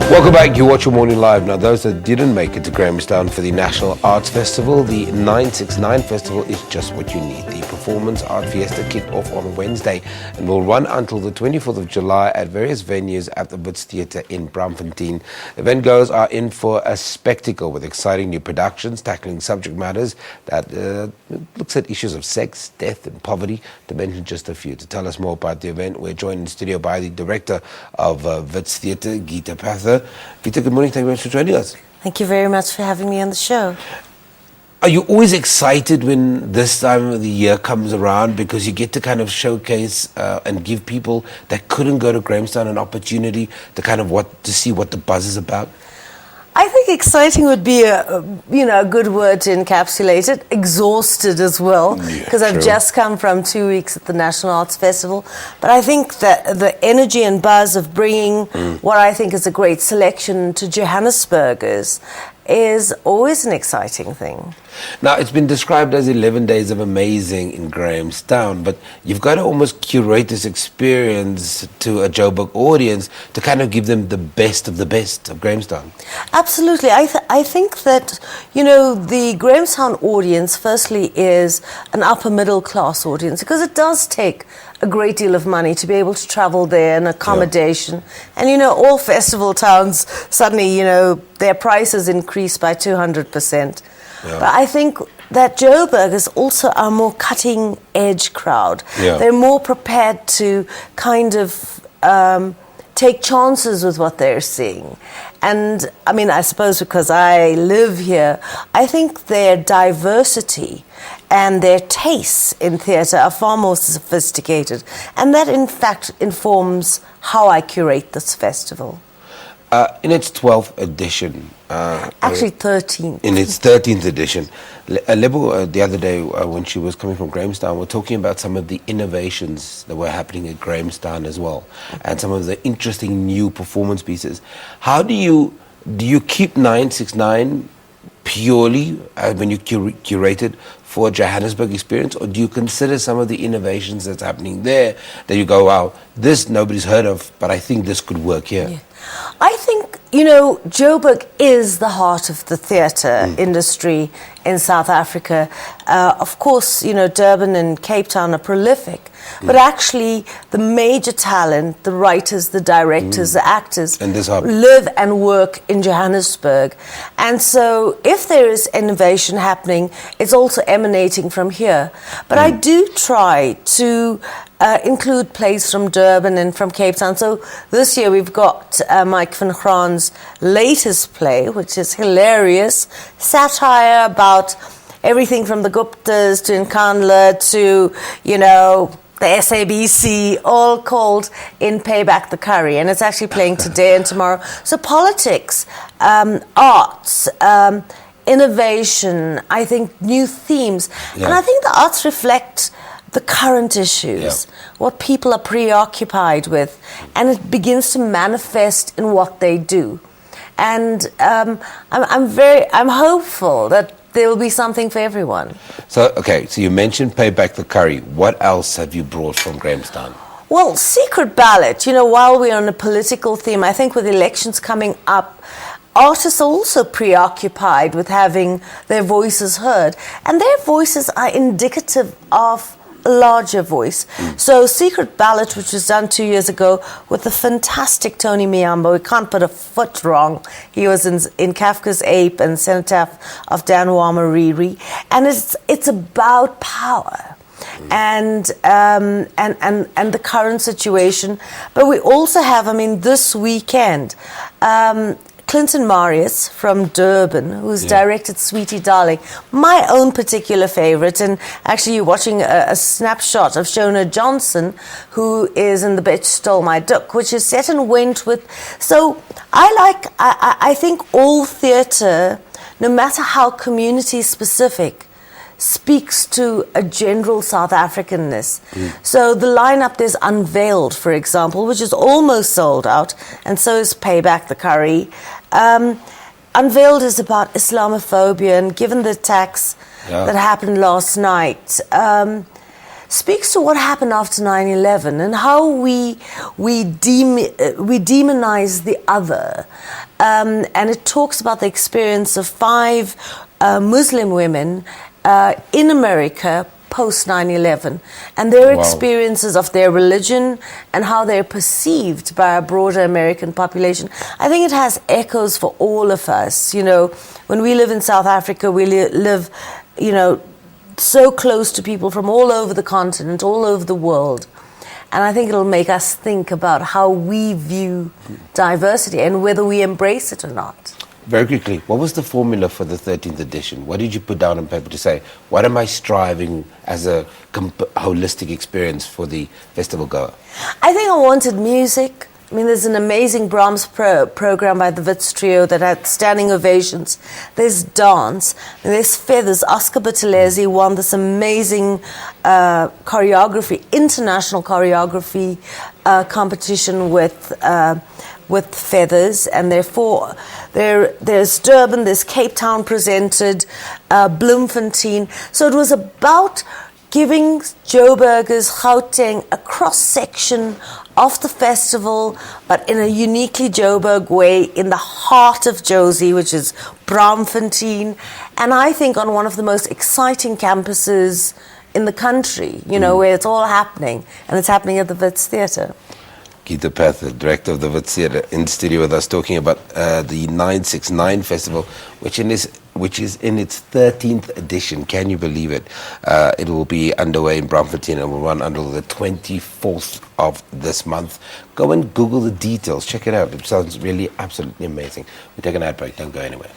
Welcome back. You watch Your Morning Live. Now, those that didn't make it to Grahamstown for the National Arts Festival, the 969 Festival is just what you need. The Performance Art Fiesta kicked off on Wednesday and will run until the 24th of July at various venues at the Wits Theatre in Braamfontein. Event goers are in for a spectacle with exciting new productions tackling subject matters that looks at issues of sex, death and poverty, to mention just a few. To tell us more about the event, we're joined in studio by the director of Wits Theatre, Gita. Gita, good morning. Thank you very much for joining us. Thank you very much for having me on the show. Are you always excited when this time of the year comes around, because you get to kind of showcase and give people that couldn't go to Grahamstown an opportunity to kind of to see what the buzz is about? I think exciting would be a good word to encapsulate it. Exhausted as well, because I've just come from 2 weeks at the National Arts Festival. But I think that the energy and buzz of bringing what I think is a great selection to Johannesburgers is always an exciting thing. Now, it's been described as 11 days of amazing in Grahamstown, but you've got to almost curate this experience to a Joburg audience to kind of give them the best of Grahamstown. Absolutely. I think that, the Grahamstown audience, firstly, is an upper middle class audience, because it does take a great deal of money to be able to travel there and accommodation. Yeah. And, all festival towns, suddenly, their prices increase by 200%. Yeah. But I think that Joburg is also a more cutting-edge crowd. Yeah. They're more prepared to kind of take chances with what they're seeing. And, I suppose because I live here, I think their diversity and their tastes in theatre are far more sophisticated. And that, in fact, informs how I curate this festival. In its 12th edition... Actually 13th. In its 13th edition. Lebo, the other day, when she was coming from Grahamstown, we're talking about some of the innovations that were happening at Grahamstown as well, and some of the interesting new performance pieces. How do you keep 969 purely when you curate it for a Johannesburg experience, or do you consider some of the innovations that's happening there that you go, wow, this nobody's heard of, but I think this could work here? Yeah. I think, Joburg is the heart of the theatre industry in South Africa. Of course, Durban and Cape Town are prolific, but actually the major talent, the writers, the directors, the actors, live and work in Johannesburg. And so if there is innovation happening, it's also emanating from here. But I do try to include plays from Durban and from Cape Town. So this year we've got Mike van Graan's latest play, which is hilarious, satire about everything from the Guptas to Nkandla to, the SABC, all called in Pay Back the Curry. And it's actually playing today and tomorrow. So politics, arts, innovation, I think new themes. Yeah. And I think the arts reflect the current issues, what people are preoccupied with, and it begins to manifest in what they do. And I'm hopeful that there will be something for everyone. So you mentioned Pay Back the Curry. What else have you brought from Grahamstown? Well, Secret Ballot, while we're on a political theme, I think with elections coming up, artists are also preoccupied with having their voices heard, and their voices are indicative of a larger voice. So Secret Ballot, which was done 2 years ago with the fantastic Tony Miyambo, we can't put a foot wrong. He was in Kafka's Ape and Cenotaph of Dan Wamariri, and it's about power and the current situation. But we also have, this weekend, Clinton Marius from Durban, who's directed Sweetie Darling, my own particular favorite. And actually you're watching a snapshot of Shona Johnson, who is in The Bitch Stole My Duck, which is set in Wentworth. So I think all theatre, no matter how community specific, speaks to a general South Africanness. So the lineup, there's Unveiled, for example, which is almost sold out, and so is Pay Back the Curry. Unveiled is about Islamophobia, and given the attacks that happened last night, speaks to what happened after 9/11 and how we demonize the other. And it talks about the experience of 5 Muslim women in America post 9/11 and their experiences of their religion and how they're perceived by a broader American population. I think it has echoes for all of us. You know, when we live in South Africa, we live, you know, so close to people from all over the continent, all over the world. And I think it'll make us think about how we view diversity and whether we embrace it or not. Very quickly, what was the formula for the 13th edition? What did you put down on paper to say, what am I striving as a holistic experience for the festival goer? I think I wanted music. I mean, there's an amazing Brahms program by the Wits Trio that had standing ovations. There's dance. And there's feathers. Oscar Buthelezi won this amazing choreography, international choreography competition with feathers, and therefore there's Durban, there's Cape Town presented, Braamfontein. So it was about giving Joburgers, Gauteng, a cross-section of the festival, but in a uniquely Joburg way, in the heart of Jozi, which is Braamfontein, and I think on one of the most exciting campuses in the country, you know, where it's all happening, and it's happening at the Wits Theatre. Gita, the director of the Wits Theatre, in studio with us talking about the 969 Festival, which is in its 13th edition. Can you believe it? It will be underway in Braamfontein and will run until the 24th of this month. Go and Google the details. Check it out. It sounds really absolutely amazing. We take an ad break. Don't go anywhere.